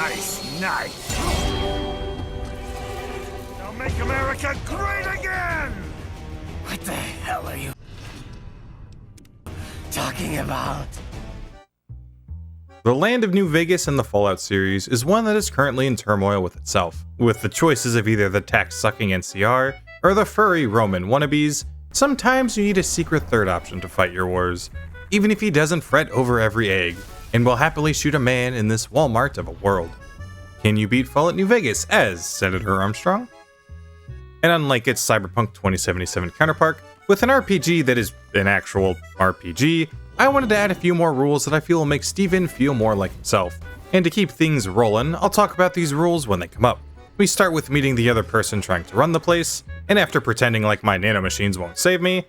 Nice, nice. Now make America great again! What the hell are you talking about? The land of New Vegas in the Fallout series is one that is currently in turmoil with itself. With the choices of either the tax-sucking NCR or the furry Roman wannabes, sometimes you need a secret third option to fight your wars, even if he doesn't fret over every egg, and will happily shoot a man in this Walmart of a world. Can you beat Fallout New Vegas as Senator Armstrong? And unlike its Cyberpunk 2077 counterpart, with an RPG that is an actual RPG, I wanted to add a few more rules that I feel will make Steven feel more like himself. And to keep things rolling, I'll talk about these rules when they come up. We start with meeting the other person trying to run the place, and after pretending like my nanomachines won't save me,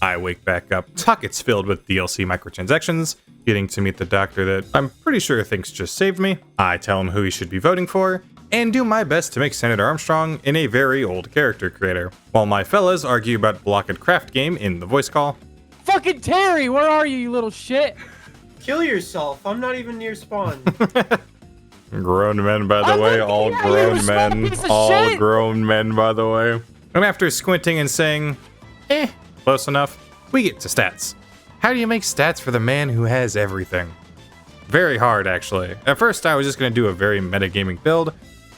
I wake back up, pockets filled with DLC microtransactions, getting to meet the doctor that I'm pretty sure thinks just saved me. I tell him who he should be voting for, and do my best to make Senator Armstrong in a very old character creator, while my fellas argue about Blocked Craft game in the voice call. Fucking Terry, where are you little shit? Kill yourself. I'm not even near spawn. Grown men, by the way, all grown men, all grown men, by the way. And after squinting and saying, close enough, we get to stats. How do you make stats for the man who has everything? Very hard, actually. At first, I was just going to do a very metagaming build,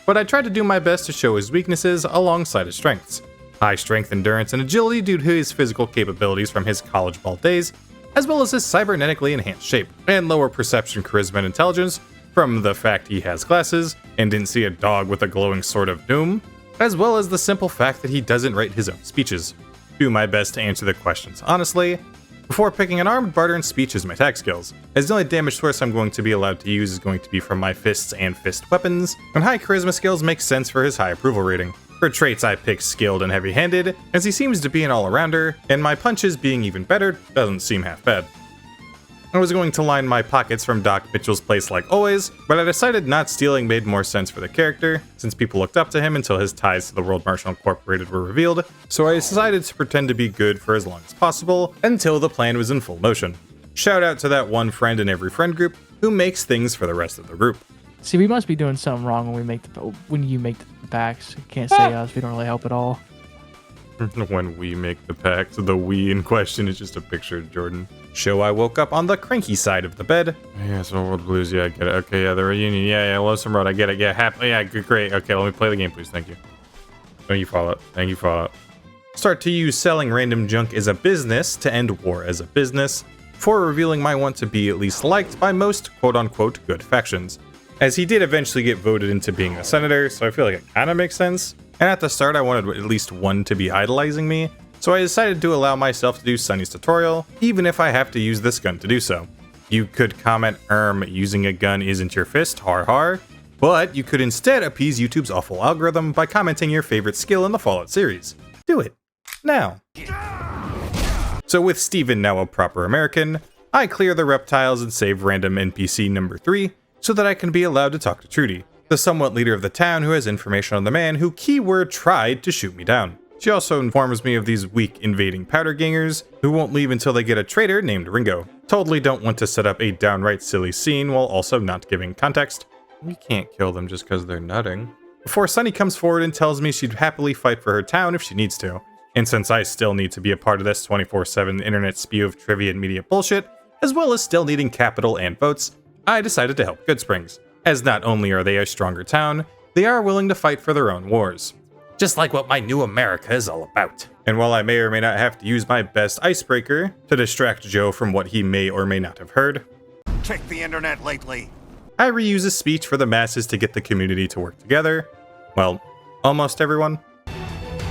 but I tried to do my best to show his weaknesses alongside his strengths. High strength, endurance, and agility due to his physical capabilities from his college ball days, as well as his cybernetically enhanced shape, and lower perception, charisma, and intelligence from the fact he has glasses and didn't see a dog with a glowing sword of doom, as well as the simple fact that he doesn't write his own speeches. Do my best to answer the questions honestly. Before picking an armed barter and speech as my attack skills, as the only damage source I'm going to be allowed to use is going to be from my fists and fist weapons, and high charisma skills make sense for his high approval rating. For traits, I pick skilled and heavy-handed, as he seems to be an all-arounder, and my punches being even better doesn't seem half bad. I was going to line my pockets from Doc Mitchell's place like always, but I decided not stealing made more sense for the character, since people looked up to him until his ties to the World Marshal Incorporated were revealed, so I decided to pretend to be good for as long as possible, until the plan was in full motion. Shout out to that one friend in every friend group, who makes things for the rest of the group. See, we must be doing something wrong when you make the packs. You can't say us. We don't really help at all. When we make the packs, the we in question is just a picture of Jordan. So I woke up on the cranky side of the bed. Yeah, so World Blues, yeah, I get it. Okay, yeah, the reunion, yeah, Lonesome Road, I get it. Yeah, happy, yeah, great. Okay, let me play the game, please, thank you. Thank you, Fallout. Thank you, Fallout. Start to use selling random junk as a business to end war as a business, before revealing my want to be at least liked by most quote-unquote good factions. As he did eventually get voted into being a senator, so I feel like it kind of makes sense. And at the start, I wanted at least one to be idolizing me, so I decided to allow myself to do Sunny's tutorial, even if I have to use this gun to do so. You could comment, using a gun isn't your fist, har har, but you could instead appease YouTube's awful algorithm by commenting your favorite skill in the Fallout series. Do it. Now. So with Steven now a proper American, I clear the reptiles and save random NPC number 3, so that I can be allowed to talk to Trudy, the somewhat leader of the town who has information on the man who keyword tried to shoot me down. She also informs me of these weak invading powder gangers who won't leave until they get a traitor named Ringo. Totally don't want to set up a downright silly scene while also not giving context. We can't kill them just because they're nutting. Before Sunny comes forward and tells me she'd happily fight for her town if she needs to. And since I still need to be a part of this 24/7 internet spew of trivia and media bullshit, as well as still needing capital and votes, I decided to help Goodsprings, as not only are they a stronger town, they are willing to fight for their own wars. Just like what my new America is all about. And while I may or may not have to use my best icebreaker to distract Joe from what he may or may not have heard, Check the internet lately. I reuse a speech for the masses to get the community to work together. Well, almost everyone.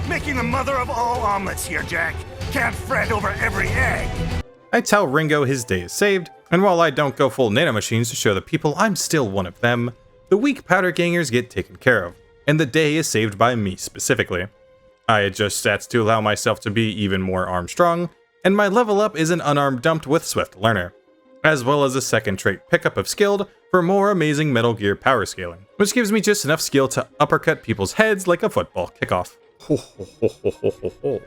Making the mother of all omelets here, Jack. Can't fret over every egg. I tell Ringo his day is saved, and while I don't go full nanomachines to show the people I'm still one of them, the weak powder gangers get taken care of, and the day is saved by me specifically. I adjust stats to allow myself to be even more Armstrong, and my level up is an unarmed dumped with Swift Learner, as well as a second trait pickup of Skilled for more amazing Metal Gear power scaling, which gives me just enough skill to uppercut people's heads like a football kickoff. Ho ho ho ho ho ho ho.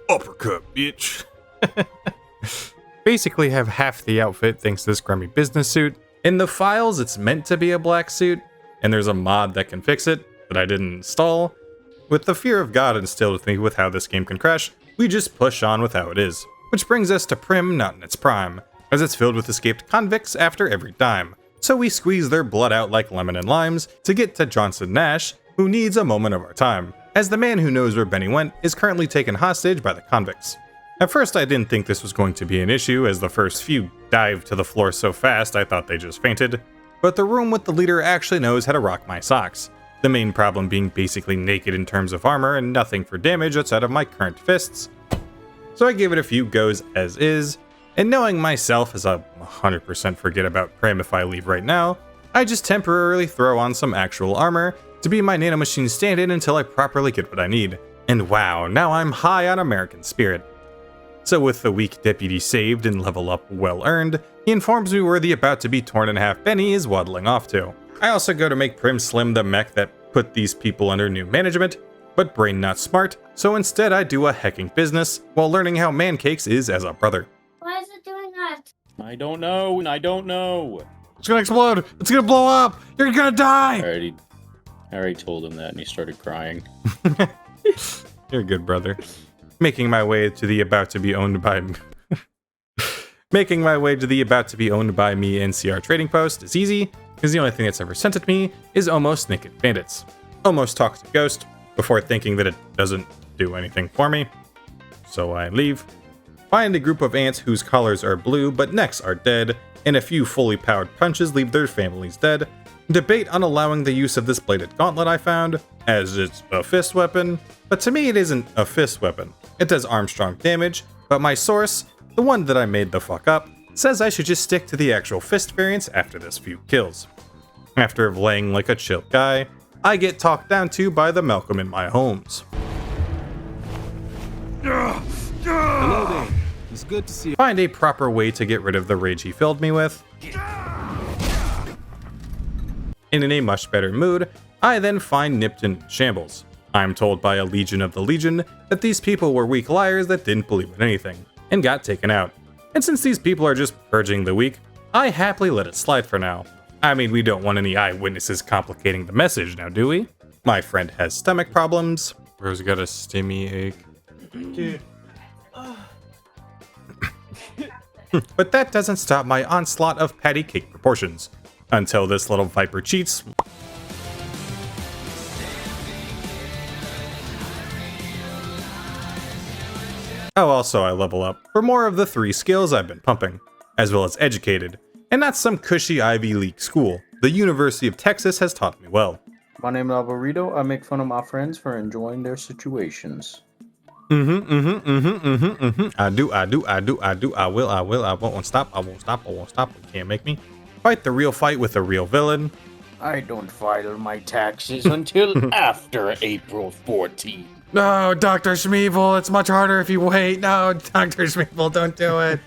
Uppercut, bitch. Basically have half the outfit thanks to this grimy business suit, In the files, it's meant to be a black suit, and there's a mod that can fix it that I didn't install. With the fear of God instilled with me with how this game can crash, we just push on with how it is. Which brings us to Prim not in its prime, as it's filled with escaped convicts after every dime. So we squeeze their blood out like lemon and limes to get to Johnson Nash, who needs a moment of our time, as the man who knows where Benny went is currently taken hostage by the convicts. At first I didn't think this was going to be an issue, as the first few dived to the floor so fast I thought they just fainted, but the room with the leader actually knows how to rock my socks. The main problem being basically naked in terms of armor and nothing for damage outside of my current fists. So I gave it a few goes as is, and knowing myself as I'll 100% forget about Prim if I leave right now, I just temporarily throw on some actual armor to be my nanomachine stand-in until I properly get what I need. And wow, now I'm high on American spirit. So with the weak deputy saved and level up well earned, he informs me where the about to be torn in half Benny is waddling off to. I also go to make Prim slim the mech that put these people under new management, but brain not smart, so instead I do a hecking business while learning how Mancakes is as a brother. Why is it doing that? I don't know. I don't know. It's gonna explode! It's gonna blow up! You're gonna die! I already told him that and he started crying. You're a good brother. Making my way to the about to be owned by me. Making my way to the about to be owned by me NCR trading post is easy, because the only thing that's ever sent at me is Almost Naked Bandits. Almost talks to Ghost before thinking that it doesn't do anything for me. So I leave. Find a group of ants whose collars are blue but necks are dead, and a few fully powered punches leave their families dead. Debate on allowing the use of this bladed gauntlet I found, as it's a fist weapon, but to me it isn't a fist weapon. It does Armstrong damage, but my source, the one that I made the fuck up, says I should just stick to the actual fist variants after this few kills. After laying like a chill guy, I get talked down to by the Malcolm in my homes. Hello there. It's good to see you. Find a proper way to get rid of the rage he filled me with. And in a much better mood, I then find nipped in shambles. I'm told by a legion of the Legion that these people were weak liars that didn't believe in anything, and got taken out. And since these people are just purging the weak, I happily let it slide for now. I mean, we don't want any eyewitnesses complicating the message now, do we? My friend has stomach problems. Bro's got a stimmy ache. Dude. But that doesn't stop my onslaught of patty cake proportions. Until this little viper cheats. Oh, also I level up for more of the 3 skills I've been pumping, as well as educated, and not some cushy Ivy League school. The University of Texas has taught me well. My name is LarsBurrito. I make fun of my friends for enjoying their situations. I won't stop. You can't make me. Fight the real fight with a real villain. I don't file my taxes until after April 14th. No, Dr. Schmeevel, it's much harder if you wait. No, Dr. Schmeevel, don't do it.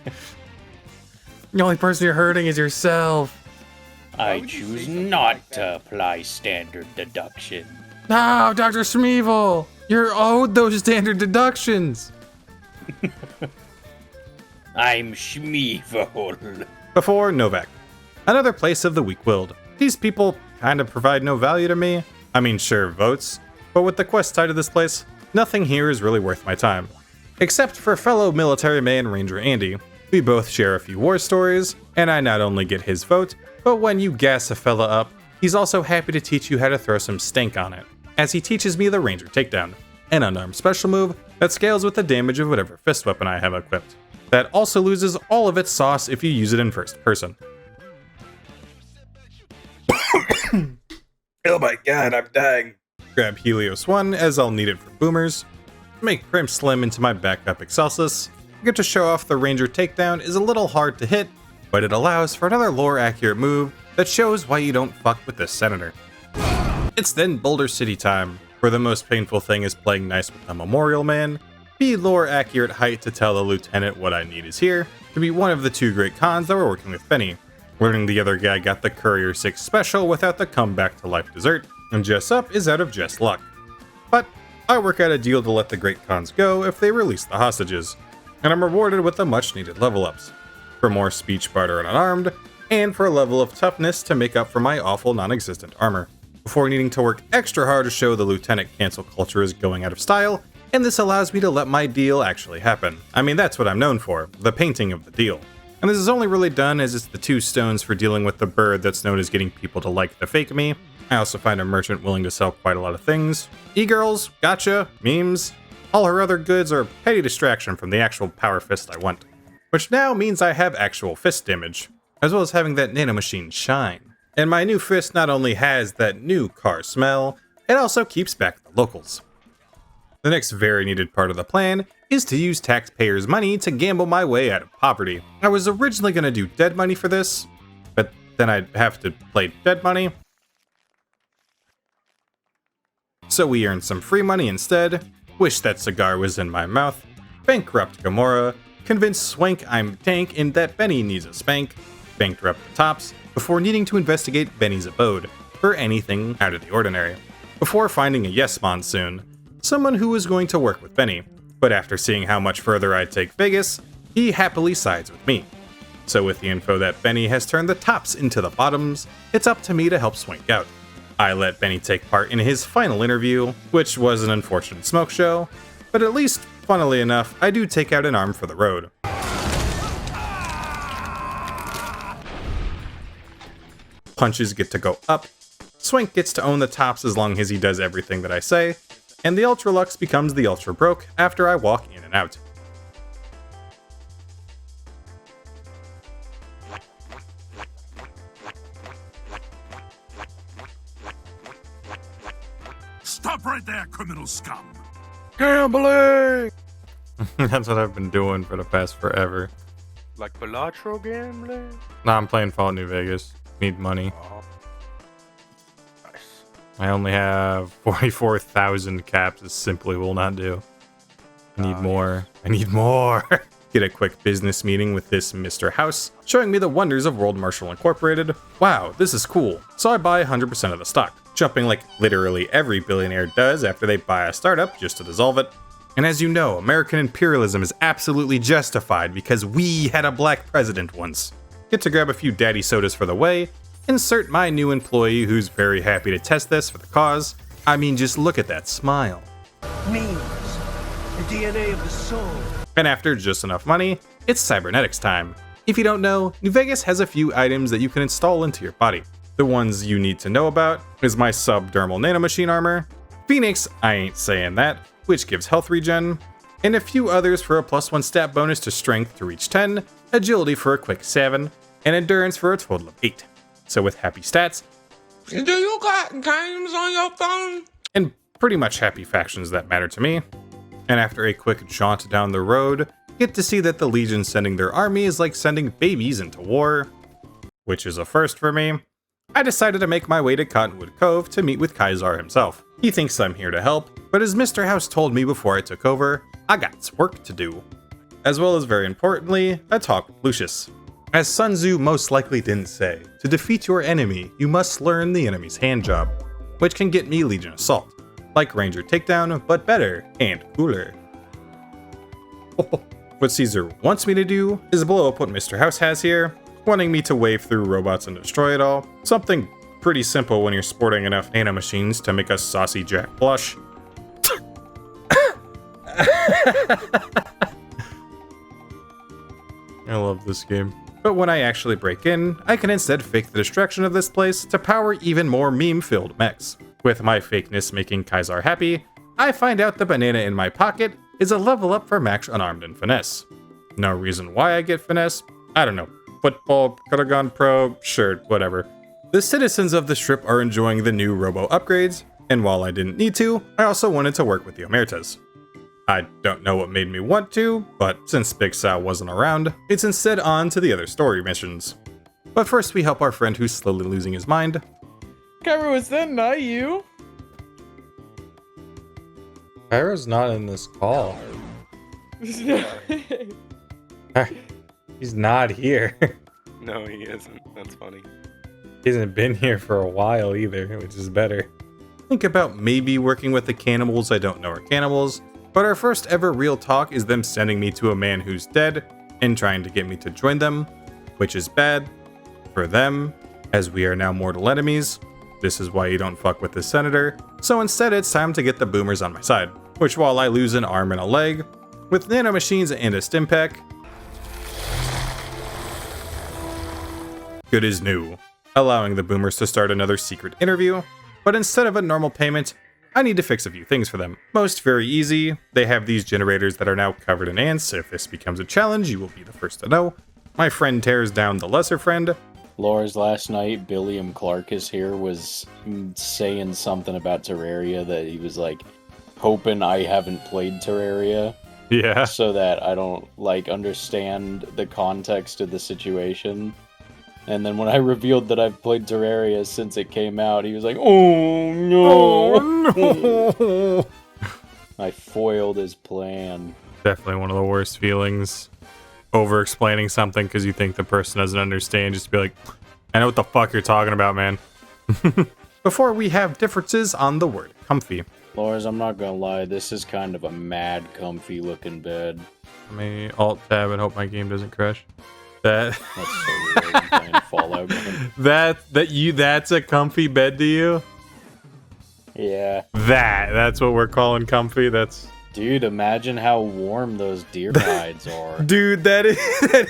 The only person you're hurting is yourself. I choose not to apply standard deduction. No, Dr. Schmeevel, you're owed those standard deductions. I'm Schmeevel. Before Novak. Another place of the weak-willed. These people kind of provide no value to me. I mean, sure, votes. But with the quest side of this place, nothing here is really worth my time. Except for fellow military man Ranger Andy. We both share a few war stories, and I not only get his vote, but when you gas a fella up, he's also happy to teach you how to throw some stank on it, as he teaches me the Ranger Takedown, an unarmed special move that scales with the damage of whatever fist weapon I have equipped. That also loses all of its sauce if you use it in first person. Oh my god, I'm dying. Grab Helios 1 as I'll need it for boomers. Make Prim slim into my backup Excelsis. Get to show off the Ranger Takedown is a little hard to hit, but it allows for another lore accurate move that shows why you don't fuck with this senator. It's then Boulder City time, where the most painful thing is playing nice with a Memorial Man. Be lore accurate height to tell the lieutenant what I need is here, to be one of the 2 great cons that were working with Benny. Learning the other guy got the Courier 6 special without the comeback to life dessert, and Jess Up is out of Jess Luck. But I work out a deal to let the great cons go if they release the hostages, and I'm rewarded with the much needed level ups. For more speech barter and unarmed, and for a level of toughness to make up for my awful non-existent armor, before needing to work extra hard to show the Lieutenant cancel culture is going out of style, and this allows me to let my deal actually happen. I mean, that's what I'm known for, the painting of the deal. And this is only really done as it's the 2 stones for dealing with the bird that's known as getting people to like the fake me. I also find a merchant willing to sell quite a lot of things. E-girls, gotcha, memes. All her other goods are a petty distraction from the actual power fist I want. Which now means I have actual fist damage, as well as having that nanomachine shine. And my new fist not only has that new car smell, it also keeps back the locals. The next very needed part of the plan is to use taxpayers' money to gamble my way out of poverty. I was originally going to do dead money for this, but then I'd have to play dead money. So we earned some free money instead, wish that cigar was in my mouth, bankrupt Gamora, convince Swank I'm tank and that Benny needs a spank, bankrupt the Tops, before needing to investigate Benny's abode for anything out of the ordinary. Before finding a yes monsoon, someone who was going to work with Benny, but after seeing how much further I'd take Vegas, he happily sides with me. So with the info that Benny has turned the tops into the bottoms, it's up to me to help Swank out. I let Benny take part in his final interview, which was an unfortunate smoke show, but at least, funnily enough, I do take out an arm for the road. Punches get to go up, Swank gets to own the tops as long as he does everything that I say, and the Ultra Lux becomes the Ultra Broke after I walk in and out. Stop right there, criminal scum! Gambling! That's what I've been doing for the past forever. Like bilateral gambling? Nah, I'm playing Fallout New Vegas. Need money. Oh. Nice. I only have 44,000 caps. This simply will not do. I need more. I need more. Get a quick business meeting with this Mr. House, showing me the wonders of World Marshall Incorporated. Wow, this is cool. So I buy 100% of the stock, jumping like literally every billionaire does after they buy a startup just to dissolve it. And as you know, American imperialism is absolutely justified because we had a black president once. Get to grab a few daddy sodas for the way, insert my new employee who's very happy to test this for the cause. I mean, just look at that smile. Memes, the DNA of the soul. And after just enough money, it's cybernetics time. If you don't know, New Vegas has a few items that you can install into your body. The ones you need to know about is my subdermal nanomachine armor, Phoenix, I ain't saying that, which gives health regen, and a few others for a +1 stat bonus to strength to reach 10, agility for a quick 7, and endurance for a total of 8. So with happy stats, Do you got games on your phone? and pretty much happy factions that matter to me. And after a quick jaunt down the road, get to see that the Legion sending their army is like sending babies into war, which is a first for me. I decided to make my way to Cottonwood Cove to meet with Kaisar himself. He thinks I'm here to help, but as Mr. House told me before I took over, I got work to do. As well as, very importantly, a talk with Lucius. As Sun Tzu most likely didn't say, to defeat your enemy, you must learn the enemy's hand job, which can get me Legion Assault. Like Ranger Takedown, but better and cooler. What Caesar wants me to do is blow up what Mr. House has here, wanting me to wave through robots and destroy it all. Something pretty simple when you're sporting enough nanomachines to make a saucy Jack blush. I love this game. But when I actually break in, I can instead fake the destruction of this place to power even more meme-filled mechs. With my fakeness making Kaisar happy, I find out the banana in my pocket is a level up for max unarmed and finesse. No reason why I get finesse, I don't know. Football, could've gone pro, sure, whatever. The citizens of the strip are enjoying the new robo upgrades, and while I didn't need to, I also wanted to work with the Omertas. I don't know what made me want to, but since Big Sal wasn't around, it's instead on to the other story missions. But first we help our friend who's slowly losing his mind. Cairo, is that not you? Kairo's not in this call. He's not here. No, he isn't. That's funny. He hasn't been here for a while either, which is better. Think about maybe working with the cannibals I don't know are cannibals, but our first ever real talk is them sending me to a man who's dead and trying to get me to join them, which is bad. For them, as we are now mortal enemies, this is why you don't fuck with the senator, so instead it's time to get the boomers on my side, which while I lose an arm and a leg, with nanomachines and a stim pack, good as new, allowing the boomers to start another secret interview, but instead of a normal payment, I need to fix a few things for them. Most very easy, they have these generators that are now covered in ants. If this becomes a challenge, you will be the first to know. My friend tears down the lesser friend. Lars, last night, Billiam Clarkus here was saying something about Terraria that he was like hoping I haven't played Terraria. Yeah. So that I don't like understand the context of the situation. And then when I revealed that I've played Terraria since it came out, he was like, "Oh no!" Oh, no. I foiled his plan. Definitely one of the worst feelings. Over-explaining something because you think the person doesn't understand. Just be like, I know what the fuck you're talking about, man. Before we have differences on the word comfy. Lars, I'm not gonna lie, this is kind of a mad comfy looking bed. Let me alt-tab and hope my game doesn't crash. That's so weird. I'm playing Fallout game. That's a comfy bed to you? Yeah. That's what we're calling comfy. Dude, imagine how warm those deer hides are. Dude, that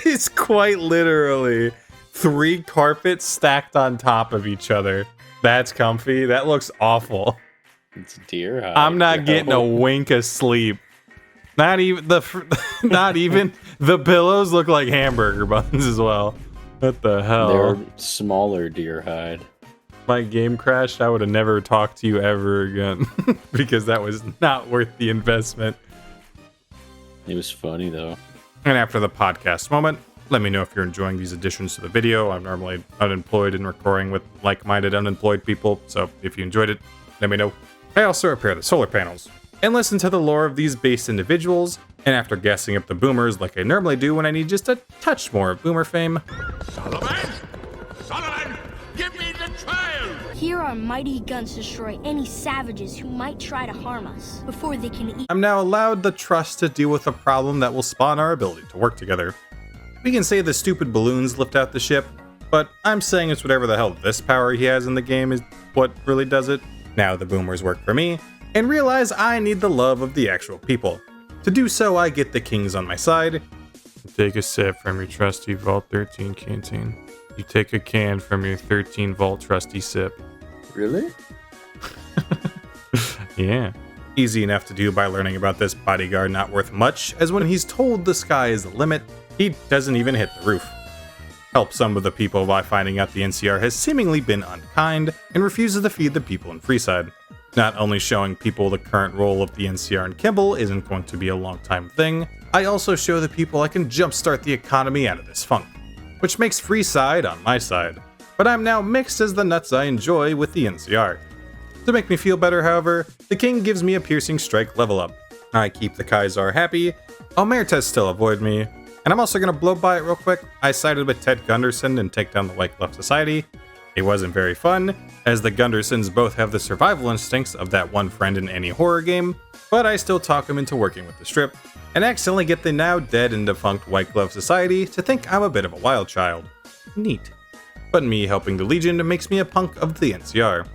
is quite literally 3 carpets stacked on top of each other. That's comfy. That looks awful. It's deer hide. I'm not getting a wink of sleep. Not even the pillows look like hamburger buns as well. What the hell? They're smaller deer hide. My game crashed, I would have never talked to you ever again because that was not worth the investment. It was funny though. And after the podcast moment, let me know if you're enjoying these additions to the video. I'm normally unemployed and recording with like-minded unemployed people, so if you enjoyed it, let me know. I also repair the solar panels and listen to the lore of these base individuals, and after gassing up the boomers like I normally do when I need just a touch more of boomer fame. Solomon! Solomon! Give me the trail! Here our mighty guns destroy any savages who might try to harm us before they can eat. I'm now allowed the trust to deal with a problem that will spawn our ability to work together. We can say the stupid balloons lift out the ship, but I'm saying it's whatever the hell this power he has in the game is what really does it. Now the boomers work for me, and realize I need the love of the actual people. To do so, I get the kings on my side. Take a sip from your trusty Vault 13 canteen. You take a can from your 13 Vault trusty sip. Really? Yeah. Easy enough to do by learning about this bodyguard not worth much, as when he's told the sky is the limit, he doesn't even hit the roof. Help some of the people by finding out the NCR has seemingly been unkind and refuses to feed the people in Freeside. Not only showing people the current role of the NCR in Kimball isn't going to be a long time thing, I also show the people I can jumpstart the economy out of this funk, which makes Freeside on my side. But I'm now mixed as the nuts I enjoy with the NCR. To make me feel better, however, the king gives me a piercing strike level up. I keep the Kaisar happy, Omertas still avoid me, and I'm also going to blow by it real quick. I sided with Ted Gunderson and take down the White Glove Society. It wasn't very fun, as the Gundersons both have the survival instincts of that one friend in any horror game, but I still talk him into working with the strip, and accidentally get the now dead and defunct White Glove Society to think I'm a bit of a wild child. Neat. But me helping the Legion makes me a punk of the NCR.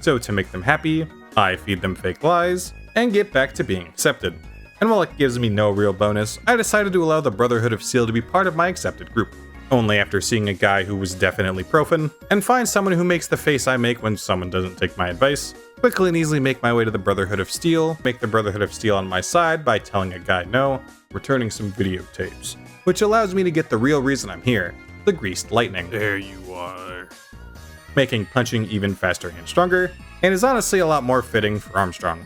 So to make them happy, I feed them fake lies, and get back to being accepted. And while it gives me no real bonus, I decided to allow the Brotherhood of Steel to be part of my accepted group. Only after seeing a guy who was definitely profan, and find someone who makes the face I make when someone doesn't take my advice, quickly and easily make my way to the Brotherhood of Steel, make the Brotherhood of Steel on my side by telling a guy no, returning some videotapes, which allows me to get the real reason I'm here, the Greased Lightning. There you are. Making punching even faster and stronger, and is honestly a lot more fitting for Armstrong.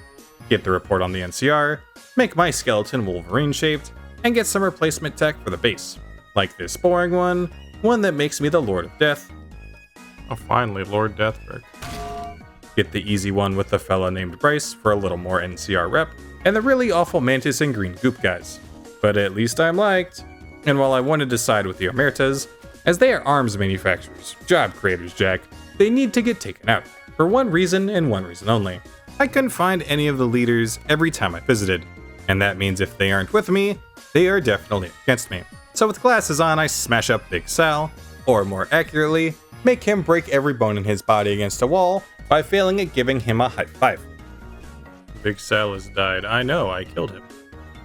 Get the report on the NCR, make my skeleton Wolverine shaped, and get some replacement tech for the base. Like this boring one that makes me the Lord of Death. Oh, finally, Lord Deathbrick. Get the easy one with the fella named Bryce for a little more NCR rep, and the really awful Mantis and Green Goop guys. But at least I'm liked. And while I wanted to side with the Omertas, as they are arms manufacturers, job creators, Jack, they need to get taken out. For one reason and one reason only. I couldn't find any of the leaders every time I visited, and that means if they aren't with me, they are definitely against me. So with glasses on, I smash up Big Sal, Or more accurately, make him break every bone in his body against a wall by failing at giving him a high five. Big Sal has died. I know, I killed him.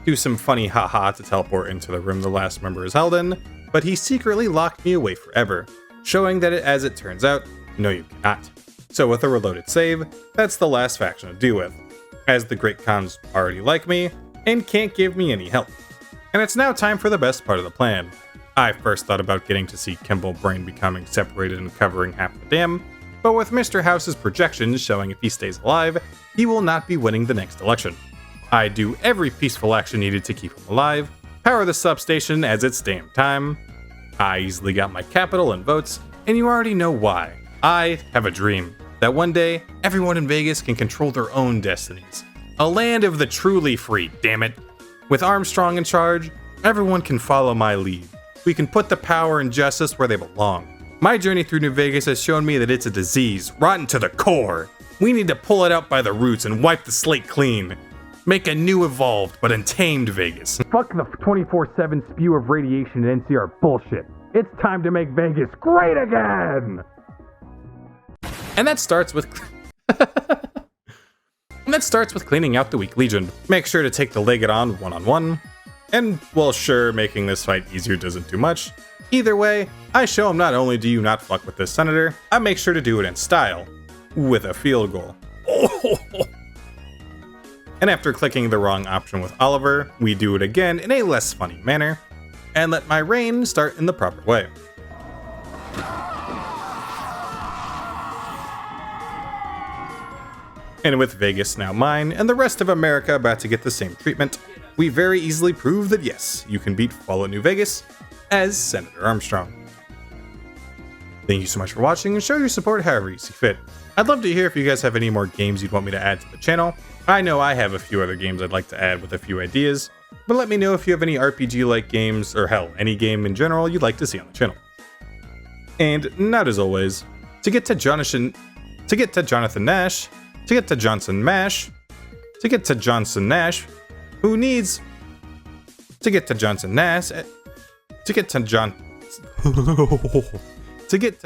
Do some funny haha to teleport into the room the last member is held in, but he secretly locked me away forever, showing that as it turns out, no you cannot. So with a reloaded save, that's the last faction to deal with, as the Great Khans already like me and can't give me any help. And it's now time for the best part of the plan. I first thought about getting to see Kimball Brain becoming separated and covering half the dam, but with Mr. House's projections showing if he stays alive, he will not be winning the next election. I do every peaceful action needed to keep him alive, power the substation as it's damn time. I easily got my capital and votes, and you already know why. I have a dream that one day everyone in Vegas can control their own destinies. A land of the truly free, damn it. With Armstrong in charge, everyone can follow my lead. We can put the power and justice where they belong. My journey through New Vegas has shown me that it's a disease, rotten to the core. We need to pull it out by the roots and wipe the slate clean. Make a new evolved but untamed Vegas. Fuck the 24/7 spew of radiation and NCR bullshit. It's time to make Vegas great again! And that starts with cleaning out the weak legion. Make sure to take the Legged on one-on-one. And, well, sure, making this fight easier doesn't do much. Either way, I show him not only do you not fuck with this senator, I make sure to do it in style. With a field goal. And after clicking the wrong option with Oliver, we do it again in a less funny manner, and let my reign start in the proper way. And with Vegas now mine, and the rest of America about to get the same treatment, we very easily prove that yes, you can beat Fallout New Vegas as Senator Armstrong. Thank you so much for watching, and show your support however you see fit. I'd love to hear if you guys have any more games you'd want me to add to the channel. I know I have a few other games I'd like to add with a few ideas, but let me know if you have any RPG-like games, or hell, any game in general you'd like to see on the channel. And not as always, to get to Johnson Nash, who needs to get to Johnson Nash, to get to